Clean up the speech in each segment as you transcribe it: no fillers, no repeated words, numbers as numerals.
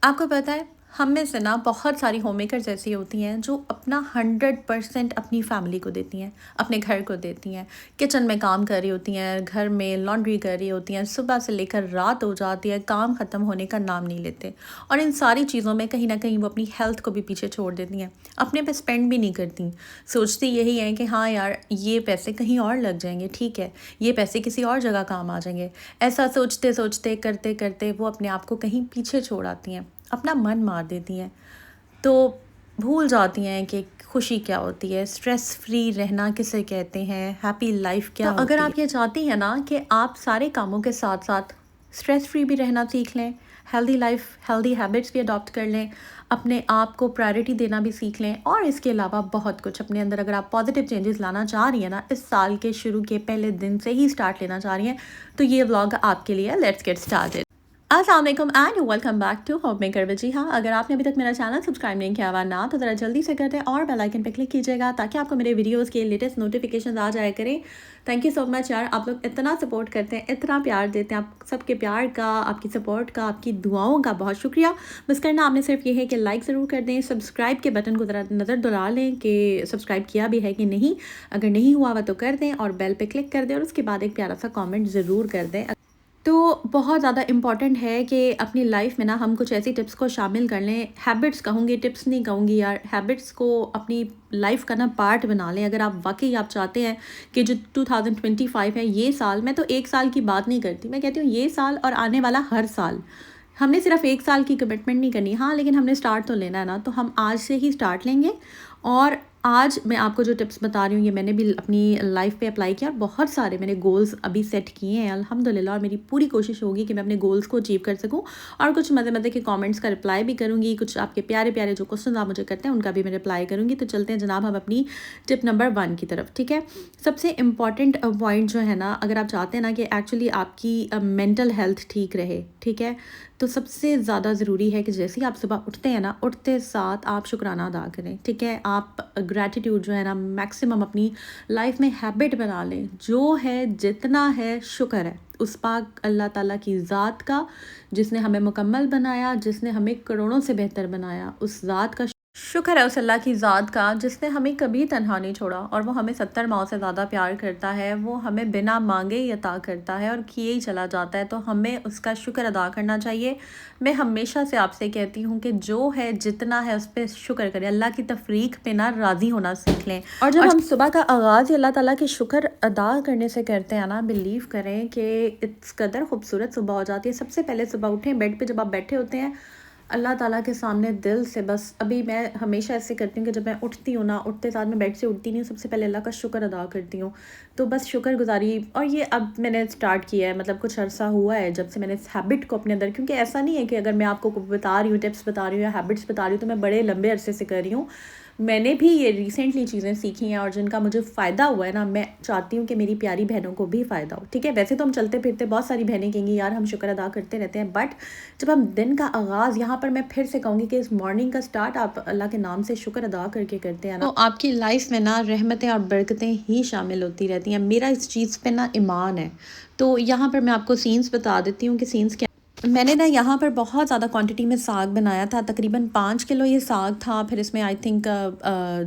आपको पता है, हम में से ना बहुत सारी होममेकर्स ऐसी होती हैं जो अपना 100% अपनी फैमिली को देती हैं, अपने घर को देती हैं। किचन में काम कर रही होती हैं, घर में लॉन्ड्री कर रही होती हैं, सुबह से लेकर रात हो जाती है, काम ख़त्म होने का नाम नहीं लेते। और इन सारी चीज़ों में कहीं ना कहीं वो अपनी हेल्थ को भी पीछे छोड़ देती हैं, अपने पे स्पेंड भी नहीं करती। सोचती यही है कि हाँ यार, ये पैसे कहीं और लग जाएंगे, ठीक है, ये पैसे किसी और जगह काम आ जाएंगे। ऐसा सोचते सोचते करते करते वो अपने आप को कहीं पीछे छोड़ आती हैं, अपना मन मार देती हैं। तो भूल जाती हैं कि खुशी क्या होती है, स्ट्रेस फ्री रहना किसे कहते हैं, हैप्पी लाइफ क्या होती है। अगर आप ये चाहती हैं ना कि आप सारे कामों के साथ साथ स्ट्रेस फ्री भी रहना सीख लें, हेल्दी लाइफ, हेल्दी हैबिट्स भी अडॉप्ट कर लें, अपने आप को प्रायोरिटी देना भी सीख लें, और इसके अलावा बहुत कुछ अपने अंदर अगर आप पॉजिटिव चेंजेस लाना चाह रही हैं ना, इस साल के शुरू के पहले दिन से ही स्टार्ट लेना चाह रही हैं, तो ये व्लॉग आपके लिए। Let's get started. अस्सलाम वालेकुम and welcome back to homemaker with G. हाँ, अगर आपने अभी तक मेरा चैनल सब्सक्राइब नहीं किया हुआ ना, तो ज़रा जल्दी से कर दें और बेल आइकन पे क्लिक कीजिएगा ताकि आपको मेरे वीडियोस के लेटेस्ट नोटिफिकेशन आ जाया करें। थैंक यू सो मच यार, आप लोग इतना सपोर्ट करते हैं, इतना प्यार देते हैं। आप सबके प्यार का, आपकी सपोर्ट का, आपकी दुआओं का बहुत शुक्रिया। बस करना आपने सिर्फ ये है कि लाइक ज़रूर कर दें, सब्सक्राइब के बटन को ज़रा नज़र दोहरा लें कि सब्सक्राइब किया भी है कि नहीं। अगर नहीं हुआ हुआ तो कर दें और बेल पे क्लिक कर दें, और उसके बाद एक प्यारा सा कमेंट ज़रूर कर दें। तो बहुत ज़्यादा इम्पॉर्टेंट है कि अपनी लाइफ में ना हम कुछ ऐसी टिप्स को शामिल कर लें। हैबिट्स कहूँगी, टिप्स नहीं कहूँगी यार। हैबिट्स को अपनी लाइफ का ना पार्ट बना लें। अगर आप वाकई आप चाहते हैं कि जो 2025 है, ये साल, मैं तो एक साल की बात नहीं करती, मैं कहती हूँ ये साल और आने वाला हर साल, हमने सिर्फ एक साल की कमिटमेंट नहीं करनी। हाँ, लेकिन हमने स्टार्ट तो लेना है ना, तो हम आज से ही स्टार्ट लेंगे। और आज मैं आपको जो टिप्स बता रही हूँ, ये मैंने भी अपनी लाइफ पे अप्लाई किया, और बहुत सारे मैंने गोल्स अभी सेट किए हैं अल्हम्दुलिल्लाह। और मेरी पूरी कोशिश होगी कि मैं अपने गोल्स को अचीव कर सकूँ। और कुछ मज़े मज़े के कमेंट्स का रिप्लाई भी करूँगी, कुछ आपके प्यारे प्यारे जो क्वेश्चन आप मुझे करते हैं उनका भी मैं रिप्लाई करूँगी। तो चलते हैं जनाब हम अपनी टिप नंबर 1 की तरफ। ठीक है, सबसे इम्पॉर्टेंट पॉइंट जो है ना, अगर आप चाहते हैं ना कि एक्चुअली आपकी मेंटल हेल्थ ठीक रहे, ठीक है, तो सबसे ज़्यादा ज़रूरी है कि जैसे ही आप सुबह उठते हैं ना, उठते साथ आप शुक्राना अदा करें। ठीक है, आप ग्रैटिट्यूड जो है ना मैक्सिमम अपनी लाइफ में हैबिट बना लें। जो है जितना है शुक्र है उस पाक अल्लाह ताला की ज़ात का, जिसने हमें मुकम्मल बनाया, जिसने हमें करोड़ों से बेहतर बनाया, उस ज़ात का शुक्र है, उस अल्लाह की ज़ात का जिसने हमें कभी तन्हा नहीं छोड़ा। और वो हमें 70 माओ से ज़्यादा प्यार करता है। वो हमें बिना मांगे ही अता करता है और किए ही चला जाता है, तो हमें उसका शुक्र अदा करना चाहिए। मैं हमेशा से आपसे कहती हूँ कि जो है जितना है उस पर शुक्र करें, अल्लाह की तफरीक पे ना राज़ी होना सीख लें। और जब हम सुबह का आगाज़ अल्लाह ताला के शुक्र अदा करने से करते हैं ना, बिलीव करें कि इस कदर खूबसूरत सुबह हो जाती है। सबसे पहले सुबह उठें, बेड पे जब आप बैठे होते हैं, अल्लाह ताला के सामने दिल से बस, अभी मैं हमेशा ऐसे करती हूँ कि जब मैं उठती हूँ ना, उठते साथ मैं बेड से उठती नहीं हूँ, सबसे पहले अल्लाह का शुक्र अदा करती हूँ। तो बस शुक्रगुजारी, और ये अब मैंने स्टार्ट किया है, मतलब कुछ अरसा हुआ है जब से मैंने इस हैबिट को अपने अंदर, क्योंकि ऐसा नहीं है कि अगर मैं आपको बता रही हूँ, टिप्स बता रही हूँ या हैबिट्स बता रही हूँ, तो मैं बड़े लंबे अरसे से कर रही हूँ। मैंने भी ये रिसेंटली चीज़ें सीखी हैं और जिनका मुझे फ़ायदा हुआ है ना, मैं चाहती हूँ कि मेरी प्यारी बहनों को भी फ़ायदा हो। ठीक है, वैसे तो हम चलते फिरते बहुत सारी बहनें कहेंगी यार हम शुक्र अदा करते रहते हैं, बट जब हम दिन का आगाज़, यहाँ पर मैं फिर से कहूँगी कि इस मॉर्निंग का स्टार्ट आप अल्लाह के नाम से शुक्र अदा करके करते हैं ना, तो आपकी लाइफ में ना रहमतें और बरकतें ही शामिल होती रहती हैं। मेरा इस चीज़ पे ना ईमान है। तो यहाँ पर मैं आपको सीन्स बता देती हूँ कि सीन्स क्या। मैंने ना यहाँ पर बहुत ज़्यादा क्वांटिटी में साग बनाया था, तकरीबन 5 किलो ये साग था। फिर इसमें आई थिंक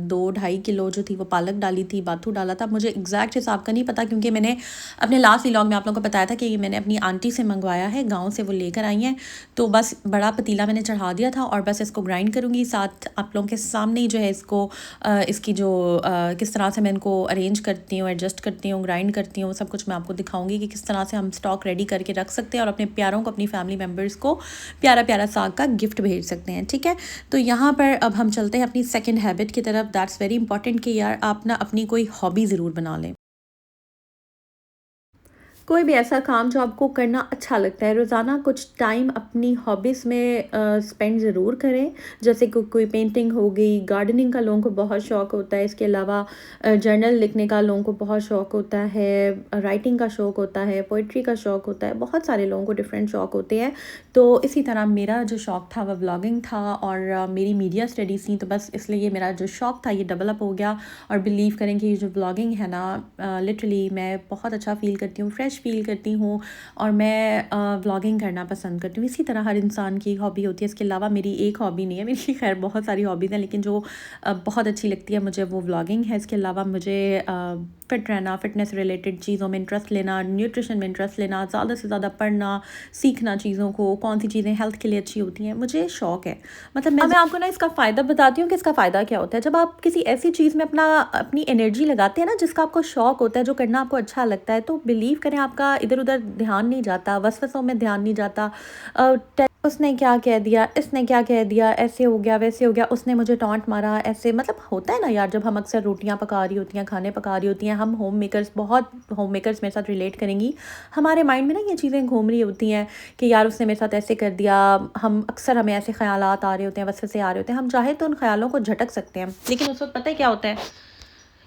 2-2.5 किलो जो थी वो पालक डाली थी, बाथू डाला था। मुझे एग्जैक्ट हिसाब का नहीं पता, क्योंकि मैंने अपने लास्ट व्लॉग में आप लोगों को बताया था कि मैंने अपनी आंटी से मंगवाया है, गांव से वो लेकर आई हैं। तो बस बड़ा पतीला मैंने चढ़ा दिया था और बस इसको ग्राइंड करूँगी। साथ आप लोगों के सामने ही जो है इसको इसकी जो किस तरह से मैं इनको अरेंज करती हूँ, एडजस्ट करती हूँ, ग्राइंड करती हूँ, सब कुछ मैं आपको दिखाऊंगी कि किस तरह से हम स्टॉक रेडी करके रख सकते हैं और अपने प्यारों को, अपनी फैमिली मेम्बर्स को प्यारा प्यारा साग का गिफ्ट भेज सकते हैं। ठीक है, तो यहाँ पर अब हम चलते हैं अपनी सेकंड हैबिट की तरफ। दैट्स वेरी इंपॉर्टेंट कि यार आप ना अपनी कोई हॉबी ज़रूर बना लें। कोई भी ऐसा काम जो आपको करना अच्छा लगता है, रोज़ाना कुछ टाइम अपनी हॉबीज़ में स्पेंड ज़रूर करें। जैसे कोई पेंटिंग हो गई, गार्डनिंग का लोगों को बहुत शौक़ होता है, इसके अलावा जर्नल लिखने का लोगों को बहुत शौक़ होता है, राइटिंग का शौक़ होता है, पोइट्री का शौक़ होता है। बहुत सारे लोगों को डिफरेंट शौक़ होते हैं। तो इसी तरह मेरा जो शौक़ था वह व्लॉगिंग था, और मेरी मीडिया स्टडीज़ थी, तो बस इसलिए ये मेरा जो शौक़ था ये डेवलप हो गया। और बिलीव करें कि ये जो व्लॉगिंग है ना, लिटरली मैं बहुत अच्छा फ़ील करती हूँ, फ्रेश फ़ील करती हूँ और मैं व्लॉगिंग करना पसंद करती हूँ। इसी तरह हर इंसान की हॉबी होती है। इसके अलावा मेरी एक हॉबी नहीं है, मेरी खैर बहुत सारी हॉबीज़ हैं, लेकिन जो बहुत अच्छी लगती है मुझे वो व्लॉगिंग है। इसके अलावा मुझे फ़िट रहना, फ़िटनेस रिलेटेड चीज़ों में इंटरेस्ट लेना, न्यूट्रिशन में इंटरेस्ट लेना, ज़्यादा से ज़्यादा पढ़ना, सीखना चीज़ों को, कौन सी चीज़ें हेल्थ के लिए अच्छी होती हैं, मुझे शौक़ है। मतलब मैं आपको ना इसका फ़ायदा बताती हूँ कि इसका फ़ायदा क्या होता है। जब आप किसी ऐसी चीज़ में अपनी एनर्जी लगाते हैं ना जिसका आपको शौक़ होता है, जो करना आपको अच्छा लगता है, तो बिलीव करें आपका इधर-उधर ध्यान नहीं जाता, वसवसों में ध्यान नहीं जाता। उसने क्या कह दिया, इसने क्या कह दिया, ऐसे हो गया, वैसे हो गया, उसने मुझे टॉन्ट मारा, ऐसे मतलब होता है ना यार, जब हम अक्सर रोटियाँ पका रही होती हैं, खाने पका रही होती हैं, हम बहुत होम मेकर्स मेरे साथ रिलेट करेंगी। हमारे माइंड में ना ये चीज़ें घूम रही होती हैं कि यार उसने मेरे साथ ऐसे कर दिया। हमें ऐसे ख़यालात आ रहे होते हैं, वसवसे आ रहे होते हैं। हम चाहे तो उन ख़यालों को झटक सकते हैं, लेकिन उस वक़्त पता है क्या होता है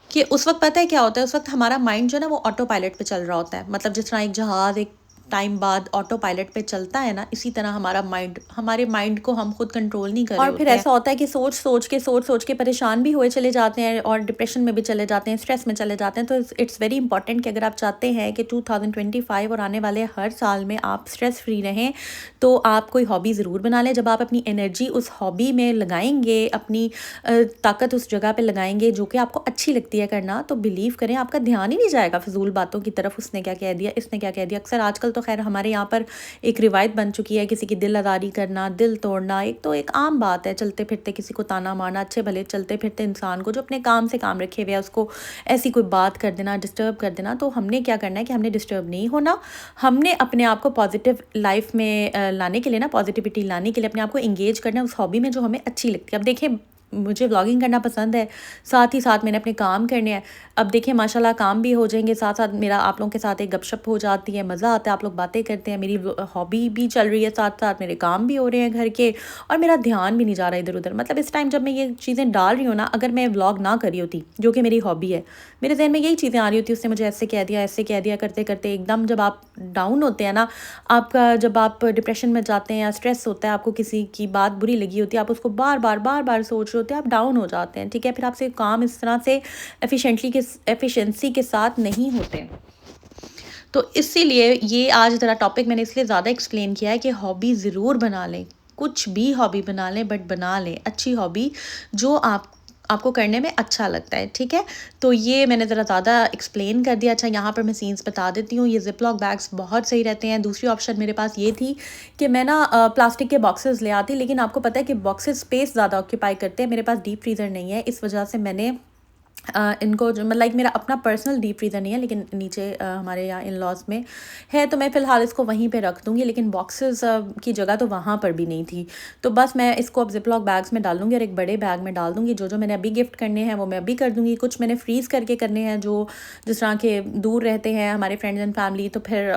कि उस वक़्त हमारा माइंड जो है ना वो ऑटो पायलट पे चल रहा होता है। मतलब जिस तरह एक जहाज़ एक टाइम बाद ऑटो पायलट पे चलता है ना, इसी तरह हमारे माइंड को हम खुद कंट्रोल नहीं कर रहे और फिर ऐसा होता है कि सोच-सोच के परेशान भी हुए चले जाते हैं और डिप्रेशन में भी चले जाते हैं, स्ट्रेस में चले जाते हैं। तो इट्स वेरी इंपॉर्टेंट कि अगर आप चाहते हैं कि 2025 और आने वाले हर साल में आप स्ट्रेस फ्री रहें, तो आप कोई हॉबी ज़रूर बना लें। जब आप अपनी एनर्जी उस हॉबी में लगाएँगे, अपनी ताकत उस जगह पे लगाएँगे जो कि आपको अच्छी लगती है करना, तो बिलीव करें आपका ध्यान ही नहीं जाएगा फ़िज़ूल बातों की तरफ, उसने क्या कह दिया, इसने क्या कह दिया। अक्सर आजकल तो ख़ैर हमारे यहाँ पर एक रिवायत बन चुकी है किसी की दिल आज़ारी करना, दिल तोड़ना, एक आम बात है। चलते-फिरते किसी को ताना मारना, अच्छे भले चलते-फिरते इंसान को जो अपने काम से काम रखे हुए है, उसको ऐसी कोई बात कर देना, डिस्टर्ब कर देना। तो हमने क्या करना है कि हमने डिस्टर्ब नहीं होना। हमने अपने आप को पॉज़िटिव लाइफ़ में लाने के लिए ना, पॉज़िटिविटी लाने के लिए अपने आप को एंगेज करना है उस हॉबी में जो हमें अच्छी लगती है। अब देखिए, मुझे व्लॉगिंग करना पसंद है, साथ ही साथ मैंने अपने काम करने हैं। अब देखिए माशाल्लाह काम भी हो जाएँगे, साथ-साथ मेरा आप लोगों के साथ एक गपशप हो जाती है, मज़ा आता है, आप लोग बातें करते हैं, मेरी हॉबी भी चल रही है, साथ-साथ मेरे काम भी हो रहे हैं घर के और मेरा ध्यान भी नहीं जा रहा इधर-उधर। मतलब इस टाइम जब मैं ये चीज़ें डाल रही हूँ ना, अगर मैं व्लॉग ना कर रही होती, जो कि मेरी हॉबी है, मेरे ज़हन में यही चीज़ें आ रही होती, उसने मुझे ऐसे कह दिया, करते-करते एकदम जब आप डाउन होते हैं ना, जब आप डिप्रेशन में जाते हैं या स्ट्रेस होता है, आपको किसी की बात बुरी लगी होती है, आप उसको बार-बार सोच रहे होते हैं, आप डाउन हो जाते हैं, ठीक है? फिर आपसे काम इस तरह से एफिशिएंसी के साथ नहीं होते। तो इसीलिए ये आज ज़रा टॉपिक मैंने इसलिए ज़्यादा एक्सप्लेन किया है कि हॉबी ज़रूर बना लें, कुछ भी हॉबी बना लें, बट बना लें अच्छी हॉबी जो आपको करने में अच्छा लगता है, ठीक है? तो ये मैंने ज़रा ज़्यादा एक्सप्लेन कर दिया। अच्छा, यहाँ पर मैं सीन्स बता देती हूँ। ये ज़िप-लॉक बैग्स बहुत सही रहते हैं। दूसरी ऑप्शन मेरे पास ये थी कि मैं ना प्लास्टिक के बॉक्सेस ले आती, लेकिन आपको पता है कि बॉक्सेस स्पेस ज़्यादा ऑक्यूपाई करते हैं। मेरे पास डीप फ्रीज़र नहीं है, इस वजह से मैंने इनको जो मतलब मेरा अपना पर्सनल डीप फ्रीज़र नहीं है, लेकिन नीचे हमारे यहाँ इन-लॉज़ में है, तो मैं फ़िलहाल इसको वहीं पे रख दूँगी। लेकिन बॉक्सेस की जगह तो वहाँ पर भी नहीं थी, तो बस मैं इसको अब ज़िप-लॉक बैग्स में डाल दूँगी और एक बड़े बैग में डाल दूँगी। जो मैंने अभी गिफ्ट करने हैं वो मैं अभी कर दूँगी। कुछ मैंने फ्रीज़ करके करने हैं, जो जिस तरह के दूर रहते हैं हमारे फ्रेंड्स एंड फैमिली, तो फिर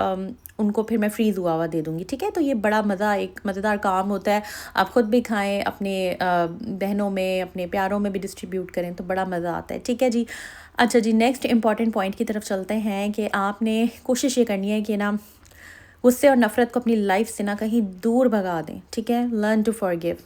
उनको फिर मैं फ्रीज़ हुआ दे दूँगी, ठीक है? तो ये बड़ा एक मज़ेदार काम होता है। आप ख़ुद भी खाएँ, अपने बहनों में, अपने प्यारों में भी डिस्ट्रीब्यूट करें, तो बड़ा मज़ा आता है, ठीक है जी। अच्छा जी, नेक्स्ट इम्पॉर्टेंट पॉइंट की तरफ चलते हैं कि आपने कोशिश ये करनी है कि ना गुस्से और नफ़रत को अपनी लाइफ से ना कहीं दूर भगा दें, ठीक है? Learn to forgive.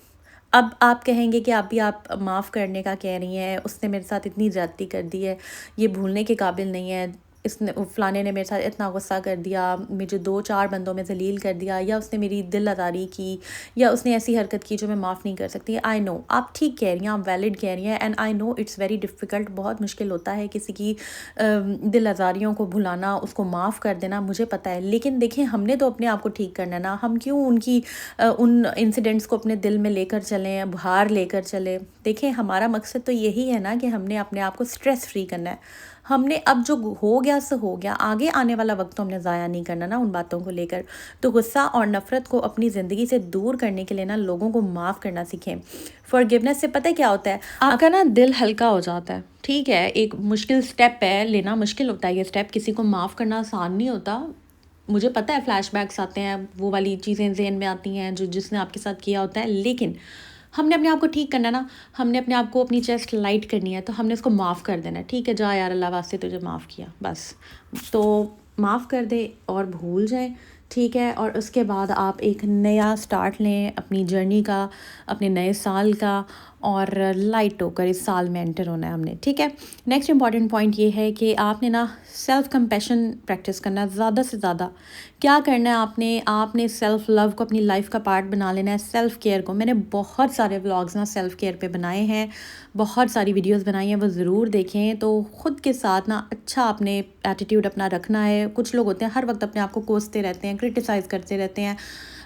अब आप कहेंगे कि आप माफ़ करने का कह रही हैं, उसने मेरे साथ इतनी ज़्यादती कर दी है, ये भूलने के काबिल नहीं है, इसने फ़लाने ने मेरे साथ इतना गुस्सा कर दिया, मुझे 2-4 बंदों में ज़लील कर दिया, या उसने मेरी दिल आज़ारी की, या उसने ऐसी हरकत की जो मैं माफ़ नहीं कर सकती। आई नो आप ठीक कह रही हैं, आप वैलिड कह रही हैं, and I know it's very difficult, बहुत मुश्किल होता है किसी की दिल आज़ारियों को भुलाना, उसको माफ़ कर देना, मुझे पता है। लेकिन देखिए, हमने तो अपने आप को ठीक करना है ना, हम क्यों उन इंसिडेंट्स को अपने दिल में लेकर चलें, बाहर लेकर चलें। देखिए, हमारा मकसद तो यही है ना कि हमने अपने आप को स्ट्रेस फ्री करना है। हमने अब जो हो गया सो हो गया, आगे आने वाला वक्त तो हमने ज़ाया नहीं करना ना उन बातों को लेकर। तो गुस्सा और नफ़रत को अपनी ज़िंदगी से दूर करने के लिए ना लोगों को माफ़ करना सीखें। फॉरगिवनेस से पता है क्या होता है, आपका ना दिल हल्का हो जाता है, ठीक है? एक मुश्किल स्टेप है, लेना मुश्किल होता है ये स्टेप, किसी को माफ़ करना आसान नहीं होता। मुझे पता है फ्लैशबैक्स आते हैं, वो वाली चीज़ें ज़हन में आती हैं जो जिसने आपके साथ किया होता है, लेकिन हमने अपने आप को ठीक करना ना, हमने अपने आप को अपनी चेस्ट लाइट करनी है, तो हमने उसको माफ़ कर देना है। ठीक है, जा यार, अल्लाह वास्ते तुझे माफ़ किया, बस। तो माफ़ कर दे और भूल जाएँ, ठीक है? और उसके बाद आप एक नया स्टार्ट लें अपनी जर्नी का, अपने नए साल का, और लाइट होकर इस साल में एंटर होना है हमने, ठीक है। नेक्स्ट इंपॉर्टेंट पॉइंट ये है कि आपने ना सेल्फ कंपैशन प्रैक्टिस करना है ज़्यादा से ज़्यादा। क्या करना है आपने सेल्फ लव को अपनी लाइफ का पार्ट बना लेना है, सेल्फ केयर को। मैंने बहुत सारे व्लॉग्स ना सेल्फ केयर पे बनाए हैं, बहुत सारी वीडियोस बनाई हैं, वो ज़रूर देखें। तो ख़ुद के साथ ना अच्छा आपने एटीट्यूड अपना रखना है। कुछ लोग होते हैं हर वक्त अपने आप को कोसते रहते हैं, क्रिटिसाइज़ करते रहते हैं।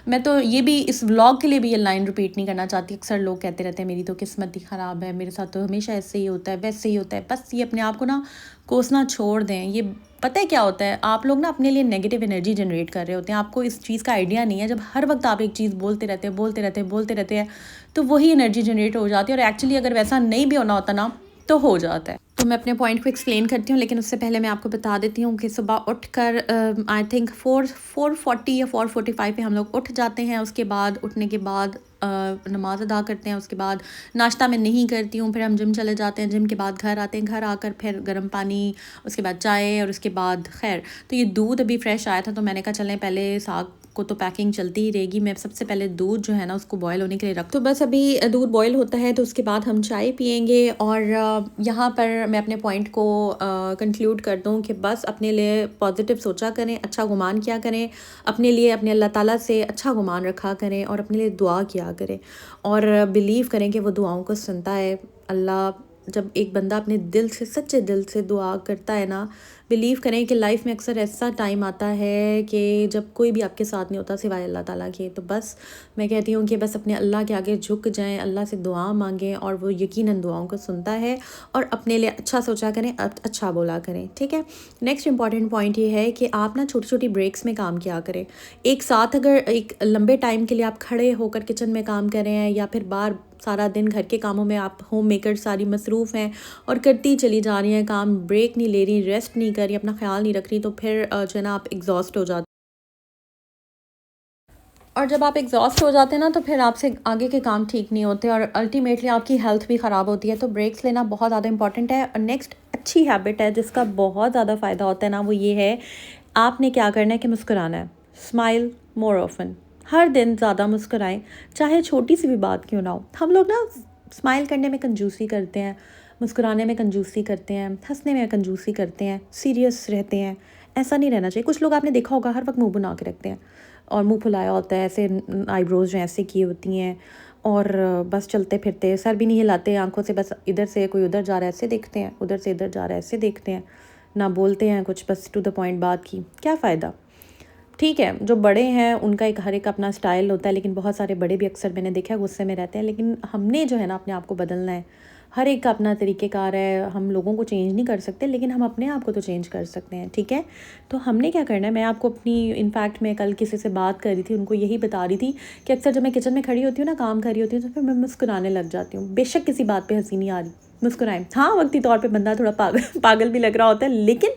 मैं तो ये भी इस व्लॉग के लिए भी ये लाइन रिपीट नहीं करना चाहती। अक्सर लोग कहते रहते हैं मेरी तो किस्मत ही ख़राब है, मेरे साथ तो हमेशा ऐसे ही होता है, वैसे ही होता है। बस ये अपने आप को ना कोसना छोड़ दें। ये पता है क्या होता है, आप लोग ना अपने लिए नेगेटिव एनर्जी जनरेट कर रहे होते हैं। आपको इस चीज़ का आइडिया नहीं है। जब हर वक्त आप एक चीज़ बोलते रहते हैं तो वही एनर्जी जनरेट हो जाती है। और एक्चुअली अगर वैसा नहीं भी होना होता ना तो हो जाता है। तो मैं अपने पॉइंट को एक्सप्लेन करती हूँ, लेकिन उससे पहले मैं आपको बता देती हूँ कि सुबह उठकर आई थिंक 4:40 या 4:45 पे हम लोग उठ जाते हैं। उसके बाद उठने के बाद नमाज़ अदा करते हैं। उसके बाद नाश्ता मैं नहीं करती हूँ, फिर हम जिम चले जाते हैं। जिम के बाद घर आते हैं, घर आकर फिर गर्म पानी, उसके बाद चाय, और उसके बाद खैर तो ये दूध अभी फ्रेश आया था तो मैंने कहा चलें पहले साग को तो पैकिंग चलती ही रहेगी, मैं सबसे पहले दूध जो है ना उसको बॉयल होने के लिए रख। तो बस अभी दूध बॉयल होता है तो उसके बाद हम चाय पियेंगे। और यहाँ पर मैं अपने पॉइंट को कंक्लूड कर दूँ कि बस अपने लिए पॉजिटिव सोचा करें, अच्छा गुमान किया करें, अपने लिए अपने अल्लाह ताला से अच्छा गुमान रखा करें और अपने लिए दुआ किया करें और बिलीव करें कि वो दुआओं को सुनता है। अल्लाह जब एक बंदा अपने दिल से, सच्चे दिल से दुआ करता है ना, बिलीव करें कि लाइफ में अक्सर ऐसा टाइम आता है कि जब कोई भी आपके साथ नहीं होता सिवाय अल्लाह ताला के। तो बस मैं कहती हूँ कि बस अपने अल्लाह के आगे झुक जाएं, अल्लाह से दुआ मांगें और वो यकीनन दुआओं को सुनता है। और अपने लिए अच्छा सोचा करें, अच्छा बोला करें, ठीक है। नेक्स्ट इंपॉर्टेंट पॉइंट ये है कि आप ना छोटी छोटी ब्रेक्स में काम किया करें। एक साथ अगर एक लंबे टाइम के लिए आप खड़े होकर किचन में काम कर रहे हैं या फिर बाहर सारा दिन घर के कामों में आप होम मेकर सारी मसरूफ़ हैं और करती चली जा रही हैं काम, ब्रेक नहीं ले रही, रेस्ट नहीं कर रही, अपना ख्याल नहीं रख रही, तो फिर जो है ना आप एग्जॉस्ट हो जाते। और जब आप एग्जॉस्ट हो जाते हैं ना तो फिर आपसे आगे के काम ठीक नहीं होते और अल्टीमेटली आपकी हेल्थ भी ख़राब होती है। तो ब्रेक्स लेना बहुत ज़्यादा इंपॉर्टेंट है। और नेक्स्ट अच्छी हैबिट है जिसका बहुत ज़्यादा फ़ायदा होता है ना, वो ये है आपने क्या करना है कि मुस्कुराना है। स्माइल मोर ऑफन, हर दिन ज़्यादा मुस्कुराएं, चाहे छोटी सी भी बात क्यों ना हो। हम लोग ना स्माइल करने में कंजूसी करते हैं, मुस्कुराने में कंजूसी करते हैं, हंसने में कंजूसी करते हैं, सीरियस रहते हैं। ऐसा नहीं रहना चाहिए। कुछ लोग आपने देखा होगा हर वक्त मुंह बना के रखते हैं और मुंह फुलाया होता है, ऐसे आईब्रोज जो ऐसे की होती हैं और बस चलते फिरते, सर भी नहीं हिलाते, आंखों से बस इधर से कोई उधर जा रहा है ऐसे देखते हैं, उधर से इधर जा रहा है ऐसे देखते हैं, ना बोलते हैं कुछ, बस टू द पॉइंट बात की। क्या फ़ायदा। ठीक है, जो बड़े हैं उनका एक हर एक अपना स्टाइल होता है, लेकिन बहुत सारे बड़े भी अक्सर मैंने देखा है गुस्से में रहते हैं। लेकिन हमने जो है ना अपने आप को बदलना है। हर एक का अपना तरीक़ेकार है, हम लोगों को चेंज नहीं कर सकते लेकिन हम अपने आप को तो चेंज कर सकते हैं, ठीक है। तो हमने क्या करना है, मैं आपको अपनी इनफैक्ट मैं कल किसी से बात कर रही थी, उनको यही बता रही थी कि अक्सर जब मैं किचन में खड़ी होती हूँ ना, काम कर रही होती हूँ, तो फिर मैं मुस्कुराने लग जाती हूँ। बेशक किसी बात पर हंसी नहीं आ रही, मुस्कुराएं। हाँ, वक्ती तौर पर बंदा थोड़ा पागल भी लग रहा होता है, लेकिन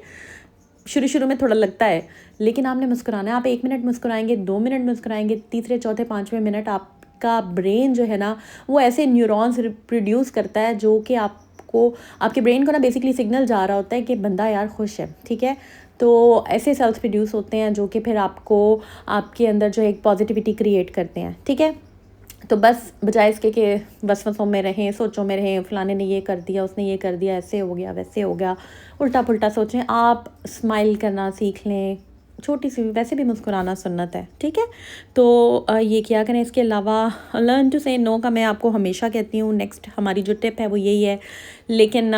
शुरू में थोड़ा लगता है, लेकिन आपने मुस्कुराना है। आप 1 मिनट मुस्कुराएंगे, 2 मिनट मुस्कुराएंगे, तीसरे चौथे 5वें मिनट आपका ब्रेन जो है ना वो ऐसे न्यूरॉन्स प्रोड्यूस करता है जो कि आपको, आपके ब्रेन को ना बेसिकली सिग्नल जा रहा होता है कि बंदा यार खुश है, ठीक है। तो ऐसे सेल्स प्रोड्यूस होते हैं जो कि फिर आपको, आपके अंदर जो एक पॉजिटिविटी क्रिएट करते हैं, ठीक है। तो बस बजाय इसके कि वसवसों में रहें, सोचों में रहें, फलाने ने ये कर दिया, उसने ये कर दिया, ऐसे हो गया, वैसे हो गया, उल्टा पुल्टा सोचें, आप स्माइल करना सीख लें। छोटी सी वैसे भी मुस्कुराना सुन्नत है, ठीक है। तो ये किया करें। इसके अलावा लर्न टू से नो का मैं आपको हमेशा कहती हूँ। नेक्स्ट हमारी जो टिप है वो यही है, लेकिन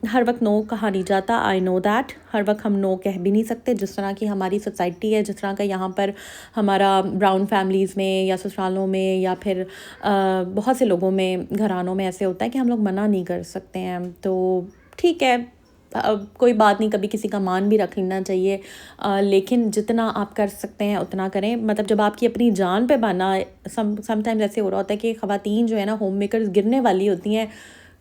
हर वक्त नो कहा नहीं जाता। आई नो दैट हर वक्त हम नो कह भी नहीं सकते। जिस तरह की हमारी सोसाइटी है, जिस तरह का यहाँ पर हमारा ब्राउन फैमिलीज़ में या ससुरालों में या फिर बहुत से लोगों में, घरानों में ऐसे होता है कि हम लोग मना नहीं कर सकते हैं। तो ठीक है, कोई बात नहीं, कभी किसी का मान भी रख लेना चाहिए, लेकिन जितना आप कर सकते हैं उतना करें। मतलब जब आपकी अपनी जान पे बना, समटाइम्स ऐसे हो रहा होता है कि ख़वातीन जो है ना होम मेकर्स गिरने वाली होती हैं,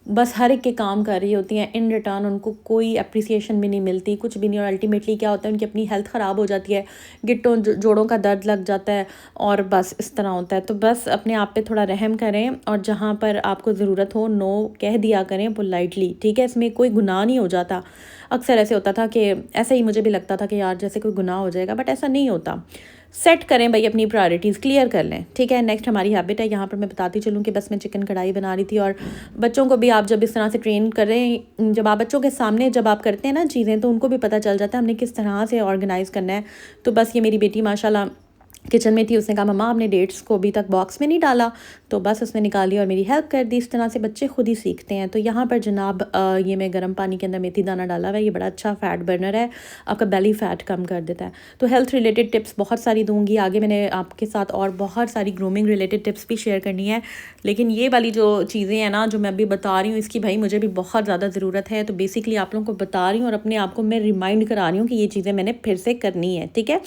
बस हर एक के काम कर रही होती हैं, इन रिटर्न उनको कोई अप्रिसिएशन भी नहीं मिलती, कुछ भी नहीं। और अल्टीमेटली क्या होता है, उनकी अपनी हेल्थ ख़राब हो जाती है, गिट्टों जोड़ों का दर्द लग जाता है और बस इस तरह होता है। तो बस अपने आप पे थोड़ा रहम करें और जहाँ पर आपको ज़रूरत हो नो कह दिया करें पोलाइटली, ठीक है। इसमें कोई गुनाह नहीं हो जाता। अक्सर ऐसे होता था कि ऐसे ही मुझे भी लगता था कि यार जैसे कोई गुनाह हो जाएगा, बट ऐसा नहीं होता। सेट करें भाई, अपनी प्रायोरिटीज़ क्लियर कर लें, ठीक है। नेक्स्ट हमारी हैबिट है, यहाँ पर मैं बताती चलूँ कि बस मैं चिकन कढ़ाई बना रही थी, और बच्चों को भी आप जब इस तरह से ट्रेन करें, जब आप बच्चों के सामने जब आप करते हैं ना चीज़ें, तो उनको भी पता चल जाता है हमने किस तरह से ऑर्गेनाइज़ करना है। तो बस ये मेरी बेटी माशाल्लाह किचन में थी, उसने कहा मम्मा आपने डेट्स को अभी तक बॉक्स में नहीं डाला, तो बस उसने निकाली और मेरी हेल्प कर दी। इस तरह से बच्चे खुद ही सीखते हैं। तो यहाँ पर जनाब ये मैं गर्म पानी के अंदर मेथी दाना डाला हुआ है, ये बड़ा अच्छा फ़ैट बर्नर है, आपका बेली फ़ैट कम कर देता है। तो हेल्थ रिलेटेड टिप्स बहुत सारी दूंगी आगे, मैंने आपके साथ और बहुत सारी ग्रूमिंग रिलेटेड टिप्स भी शेयर करनी है, लेकिन ये वाली जो चीज़ें हैं ना जो मैं अभी बता रही हूँ, इसकी भाई मुझे भी बहुत ज़्यादा ज़रूरत है। तो बेसिकली आप लोगों को बता रही हूँ और अपने आप को मैं रिमाइंड करा रही हूँ कि ये चीज़ें मैंने फिर से करनी है, ठीक है।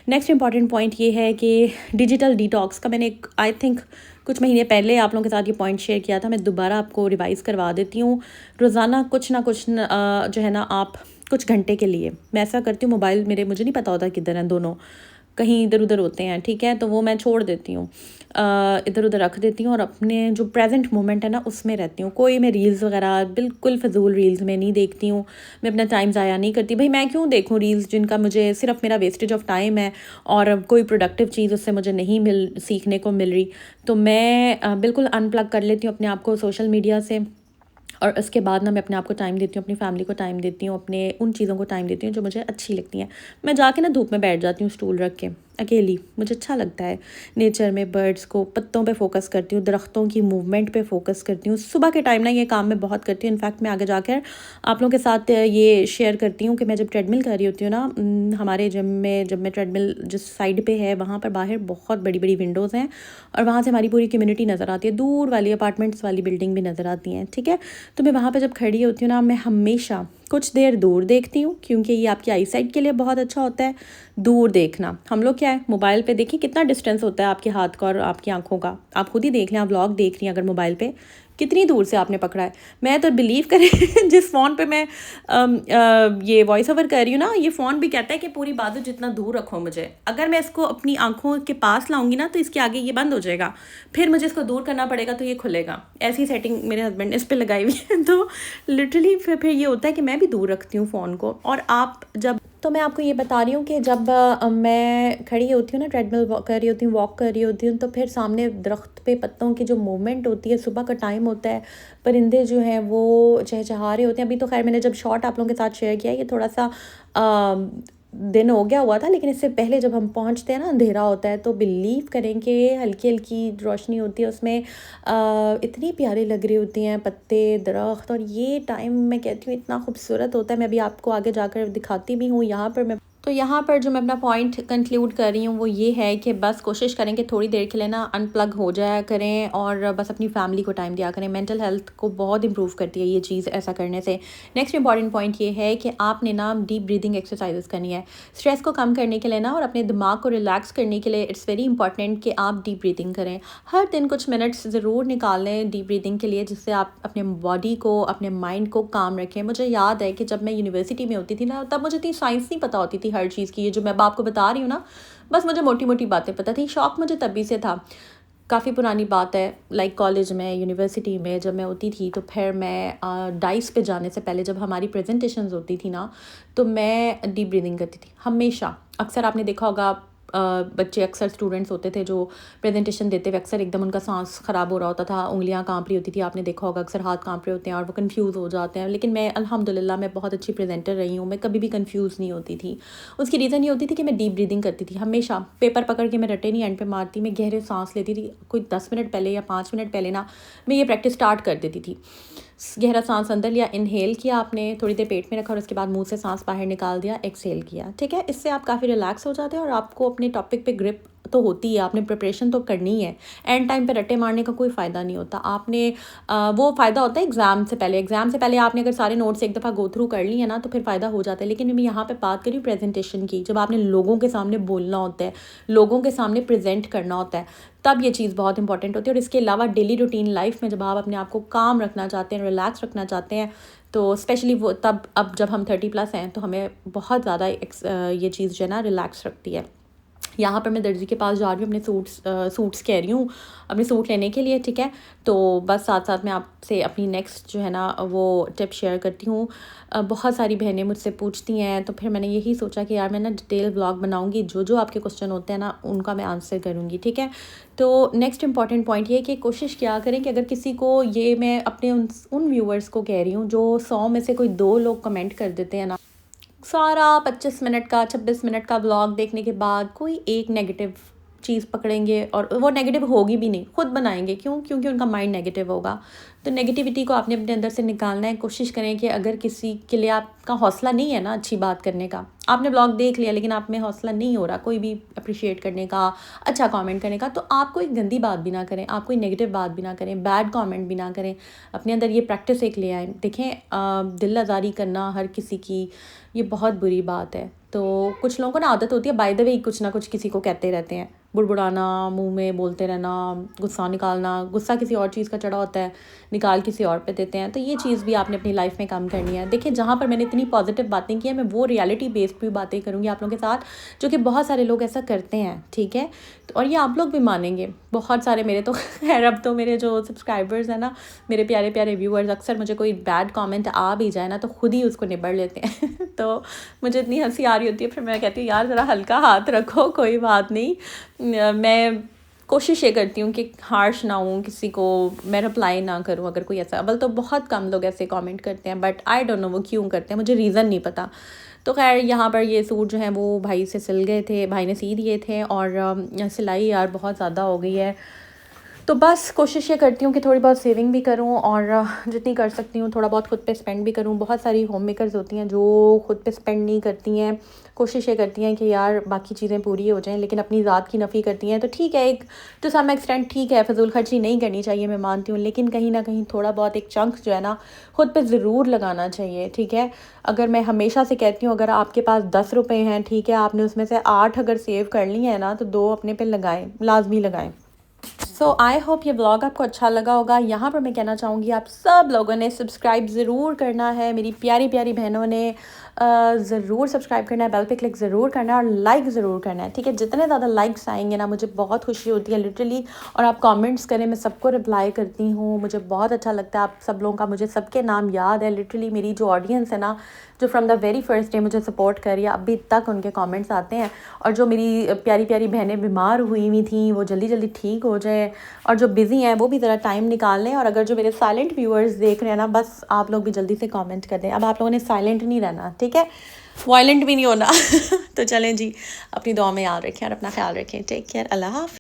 नेक्स्ट इंपॉर्टेंट पॉइंट ये है कि डिजिटल डिटॉक्स का मैंने आई थिंक कुछ महीने पहले आप लोगों के साथ ये पॉइंट शेयर किया था, मैं दोबारा आपको रिवाइज़ करवा देती हूँ। रोज़ाना कुछ ना कुछ जो है ना आप कुछ घंटे के लिए, मैं ऐसा करती हूँ, मोबाइल मेरे मुझे नहीं पता होता किधर हैं, दोनों कहीं इधर उधर होते हैं, ठीक है, तो वो मैं छोड़ देती हूँ, इधर उधर रख देती हूँ और अपने जो प्रेजेंट मोमेंट है ना उसमें रहती हूँ। कोई मैं रील्स वगैरह बिल्कुल फ़जूल रील्स में नहीं देखती हूँ, मैं अपना टाइम ज़ाया नहीं करती। भाई मैं क्यों देखूँ रील्स जिनका मुझे सिर्फ मेरा वेस्टेज ऑफ टाइम है और कोई प्रोडक्टिव चीज़ उससे मुझे नहीं सीखने को मिल रही। तो मैं बिल्कुल अनप्लग कर लेती हूँ अपने आप को सोशल मीडिया से, और उसके बाद ना मैं अपने आप को टाइम देती हूँ, अपनी फैमिली को टाइम देती हूँ, अपने उन चीज़ों को टाइम देती हूँ जो मुझे अच्छी लगती हैं। मैं जाके ना धूप में बैठ जाती हूँ स्टूल रख के अकेली, मुझे अच्छा लगता है। नेचर में बर्ड्स को, पत्तों पे फोकस करती हूँ, दरख्तों की मूवमेंट पे फोकस करती हूँ। सुबह के टाइम ना ये काम मैं बहुत करती हूँ। इनफैक्ट मैं आगे जाकर आप लोगों के साथ ये शेयर करती हूँ कि मैं जब ट्रेडमिल कर रही होती हूँ ना हमारे जिम में, जब मैं ट्रेडमिल जिस साइड पे है वहाँ पर बाहर बहुत बड़ी बड़ी विंडोज़ हैं और वहाँ से हमारी पूरी कम्युनिटी नज़र आती है, दूर वाली अपार्टमेंट्स वाली बिल्डिंग भी नज़र आती हैं, ठीक है। तो मैं वहाँ पर जब खड़ी होती हूँ ना, मैं हमेशा कुछ देर दूर देखती हूँ, क्योंकि ये आपकी आई साइट के लिए बहुत अच्छा होता है दूर देखना। हम लोग क्या है मोबाइल पे देखिए कितना डिस्टेंस होता है आपके हाथ का और आपकी आंखों का, आप खुद ही देख लें, आप व्लॉग देख रही हैं अगर मोबाइल पे कितनी दूर से आपने पकड़ा है। मैं तो बिलीव करें जिस फ़ोन पे मैं ये वॉइस ओवर कर रही हूँ ना, ये फ़ोन भी कहता है कि पूरी बाजू जितना दूर रखो मुझे, अगर मैं इसको अपनी आंखों के पास लाऊंगी ना तो इसके आगे ये बंद हो जाएगा, फिर मुझे इसको दूर करना पड़ेगा तो ये खुलेगा। ऐसी सेटिंग मेरे हस्बैंड ने इस पर लगाई हुई है। तो लिटरली फिर ये होता है कि मैं भी दूर रखती हूँ फ़ोन को। और आप जब, तो मैं आपको ये बता रही हूँ कि जब मैं खड़ी होती हूँ ना, ट्रेडमिल कर रही होती हूँ, वॉक कर रही होती हूँ, तो फिर सामने दरख्त पे पत्तों की जो मूवमेंट होती है, सुबह का टाइम होता है, परिंदे जो हैं वो चहचहा रहे होते हैं। अभी तो खैर मैंने जब शॉर्ट आप लोगों के साथ शेयर किया, ये थोड़ा सा दिन हो गया हुआ था, लेकिन इससे पहले जब हम पहुंचते हैं ना अंधेरा होता है, तो बिलीव करें कि हल्की हल्की रोशनी होती है उसमें, इतनी प्यारी लग रही होती हैं पत्ते, दरख्त, और ये टाइम मैं कहती हूँ इतना खूबसूरत होता है। मैं अभी आपको आगे जाकर दिखाती भी हूँ। यहाँ पर मैं, तो यहाँ पर जो मैं अपना पॉइंट कंक्लूड कर रही हूँ वो ये है कि बस कोशिश करें कि थोड़ी देर के लिए ना अनप्लग हो जाया करें और बस अपनी फैमिली को टाइम दिया करें। मेंटल हेल्थ को बहुत इंप्रूव करती है ये चीज़ ऐसा करने से। नेक्स्ट इंपॉर्टेंट पॉइंट ये है कि आपने ना डीप ब्रीदिंग एक्सरसाइजेस करनी है स्ट्रेस को कम करने के लिए ना, और अपने दिमाग को रिलैक्स करने के लिए इट्स वेरी इंपॉर्टेंट कि आप डीप ब्रीदिंग करें। हर दिन कुछ मिनट्स ज़रूर निकाल लें डीप ब्रीदिंग के लिए, जिससे आप अपने बॉडी को, अपने माइंड को काम रखें। मुझे याद है कि जब मैं यूनिवर्सिटी में होती थी ना, तब मुझे इतनी साइंस नहीं पता होती थी हर चीज़ की, ये जो मैं आपको बता रही हूँ ना, बस मुझे मोटी मोटी बातें पता थी। शौक मुझे तभी से था, काफ़ी पुरानी बात है, लाइक कॉलेज में, यूनिवर्सिटी में जब मैं होती थी, तो फिर मैं डाइस पे जाने से पहले जब हमारी प्रेजेंटेशंस होती थी ना, तो मैं डीप ब्रीदिंग करती थी हमेशा। अक्सर आपने देखा होगा बच्चे, अक्सर स्टूडेंट्स होते थे जो प्रेजेंटेशन देते हुए अक्सर एकदम उनका सांस ख़राब हो रहा होता था, उंगलियां कांप रही होती थी, आपने देखा होगा अक्सर हाथ कांप रहे होते हैं और वो कंफ्यूज हो जाते हैं। लेकिन मैं अल्हम्दुलिल्लाह मैं बहुत अच्छी प्रेजेंटर रही हूँ, मैं कभी भी कंफ्यूज नहीं होती थी। उसकी रीज़न ये होती थी कि मैं डीप ब्रीदिंग करती थी हमेशा। पेपर पकड़ के मैं रटे नहीं एंड पे मारती, मैं गहरे सांस लेती थी। कोई 10 मिनट पहले या 5 मिनट पहले ना मैं ये प्रैक्टिस स्टार्ट कर देती थी। गहरा सांस अंदर लिया, इनहेल किया आपने, थोड़ी देर पेट में रखा और उसके बाद मुंह से सांस बाहर निकाल दिया, एक्सहेल किया, ठीक है। इससे आप काफ़ी रिलैक्स हो जाते हैं और आपको अपने टॉपिक पे ग्रिप तो होती है, आपने प्रिपरेशन तो करनी है। एंड टाइम पे रट्टे मारने का कोई फ़ायदा नहीं होता। आपने वो फ़ायदा होता है एग्ज़ाम से पहले। एग्ज़ाम से पहले आपने अगर सारे नोट्स एक दफ़ा गो थ्रू कर लिए ना तो फिर फ़ायदा हो जाता है। लेकिन मैं यहाँ पे बात करी प्रेजेंटेशन की, जब आपने लोगों के सामने बोलना होता है, लोगों के सामने प्रेजेंट करना होता है, तब ये चीज़ बहुत इंपॉर्टेंट होती है। और इसके अलावा डेली रूटीन लाइफ में जब आप अपने आप को काम रखना चाहते हैं, रिलैक्स रखना चाहते हैं, तो स्पेशली वो तब, अब जब हम 30+ हैं तो हमें बहुत ज़्यादा ये चीज़ जो है ना रिलैक्स रखती है। यहाँ पर मैं दर्जी के पास जा रही हूँ अपने सूट्स कह रही हूँ, अपने सूट लेने के लिए, ठीक है। तो बस साथ साथ मैं आपसे अपनी नेक्स्ट जो है ना वो टिप शेयर करती हूँ। बहुत सारी बहनें मुझसे पूछती हैं, तो फिर मैंने यही सोचा कि यार मैं ना डिटेल व्लॉग बनाऊँगी, जो जो आपके क्वेश्चन होते हैं ना उनका मैं आंसर करूँगी, ठीक है। तो नेक्स्ट इंपॉर्टेंट पॉइंट ये है कि कोशिश क्या करें कि अगर किसी को, ये मैं अपने उन व्यूवर्स को कह रही हूँ जो 100 में से कोई 2 लोग कमेंट कर देते हैं ना, सारा 25 मिनट का 26 मिनट का व्लॉग देखने के बाद कोई एक नेगेटिव चीज़ पकड़ेंगे, और वो नेगेटिव होगी भी नहीं, खुद बनाएंगे। क्यों? क्योंकि उनका माइंड नेगेटिव होगा। तो नेगेटिविटी को आपने अपने अंदर से निकालना है। कोशिश करें कि अगर किसी के लिए आपका हौसला नहीं है ना अच्छी बात करने का, आपने व्लॉग देख लिया लेकिन आप में हौसला नहीं हो रहा कोई भी अप्रिशिएट करने का, अच्छा कमेंट करने का, तो आप कोई गंदी बात भी ना करें, आप कोई नेगेटिव बात भी ना करें, बैड कमेंट भी ना करें। अपने अंदर ये प्रैक्टिस एक ले आएँ। देखें, दिल आज़ारी करना हर किसी की ये बहुत बुरी बात है। तो कुछ लोगों को ना आदत होती है बाय द वे कुछ ना कुछ किसी को कहते रहते हैं, बुड़बुड़ाना, मुंह में बोलते रहना, गुस्सा निकालना। गुस्सा किसी और चीज़ का चढ़ा होता है, निकाल किसी और पे देते हैं। तो ये चीज़ भी आपने अपनी लाइफ में कम करनी है। देखिए, जहाँ पर मैंने इतनी पॉजिटिव बातें की हैं, मैं वो रियलिटी बेस्ड भी बातें करूँगी आप लोगों के साथ, जो कि बहुत सारे लोग ऐसा करते हैं, ठीक है। तो और ये आप लोग भी मानेंगे। बहुत सारे मेरे तो खैर अब तो मेरे जो सब्सक्राइबर्स हैं ना, मेरे प्यारे प्यारे व्यूअर्स, अक्सर मुझे कोई बैड कमेंट आ भी जाए ना तो खुद ही उसको निबड़ लेते हैं तो मुझे इतनी हंसी आ रही होती है, फिर मैं कहती हूँ यार ज़रा हल्का हाथ रखो, कोई बात नहीं। मैं कोशिश ये करती हूँ कि हार्श ना हूँ, किसी को मैं रिप्लाई ना करूँ अगर कोई ऐसा। अव्वल तो बहुत कम लोग ऐसे कमेंट करते हैं, बट आई डोंट नो वो क्यों करते हैं, मुझे रीज़न नहीं पता। तो खैर यहाँ पर ये सूट जो है वो भाई से सिल गए थे, भाई ने सी दिए थे, और सिलाई यार बहुत ज़्यादा हो गई है। तो बस कोशिश ये करती हूँ कि थोड़ी बहुत सेविंग भी करूँ, और जितनी कर सकती हूँ थोड़ा बहुत खुद पे स्पेंड भी करूँ। बहुत सारी होम मेकर्स होती हैं जो खुद पे स्पेंड नहीं करती हैं, कोशिश ये करती हैं कि यार बाकी चीज़ें पूरी हो जाएं, लेकिन अपनी ज़ात की नफ़ी करती हैं। तो ठीक है, एक टू सम एक्सटेंट ठीक है, फजूल खर्ची नहीं करनी चाहिए, मैं मानती हूँ, लेकिन कहीं ना कहीं थोड़ा बहुत एक चंक जो है ना खुद पे ज़रूर लगाना चाहिए, ठीक है। अगर मैं हमेशा से कहती हूँ, अगर आपके पास 10 रुपये हैं, ठीक है, आपने उसमें से 8 अगर सेव कर लिए हैं ना, तो 2 अपने पे लगाएं, लाजमी लगाएं। सो आई होप ये ब्लॉग आपको अच्छा लगा होगा। यहाँ पर मैं कहना चाहूँगी आप सब लोगों ने सब्सक्राइब ज़रूर करना है, मेरी प्यारी प्यारी बहनों ने ज़रूर सब्सक्राइब करना है, बेल पे क्लिक ज़रूर करना है, और लाइक ज़रूर करना है, ठीक है। जितने ज़्यादा लाइक्स आएंगे ना मुझे बहुत खुशी होती है लिटरली, और आप कमेंट्स करें, मैं सबको रिप्लाई करती हूँ, मुझे बहुत अच्छा लगता है। आप सब लोगों का मुझे सबके नाम याद है लिटरली। मेरी जो ऑडियंस है ना, जो from the very first day मुझे सपोर्ट कर रही है, अभी तक उनके कमेंट्स आते हैं। और जो मेरी प्यारी प्यारी बहनें बीमार हुई हुई थी वो जल्दी जल्दी ठीक हो जाए, और जो बिज़ी हैं वो भी ज़रा टाइम निकाल लें। और अगर जो मेरे साइलेंट व्यूअर्स देख रहे हैं ना, बस आप लोग भी जल्दी से कमेंट कर दें। अब आप लोगों ने साइलेंट नहीं रहना, ठीक है, वायलेंट भी नहीं होना तो चलें जी, अपनी दुआ में याद रखें और अपना ख्याल रखें। टेक केयर, अल्लाह हाफ़िज़।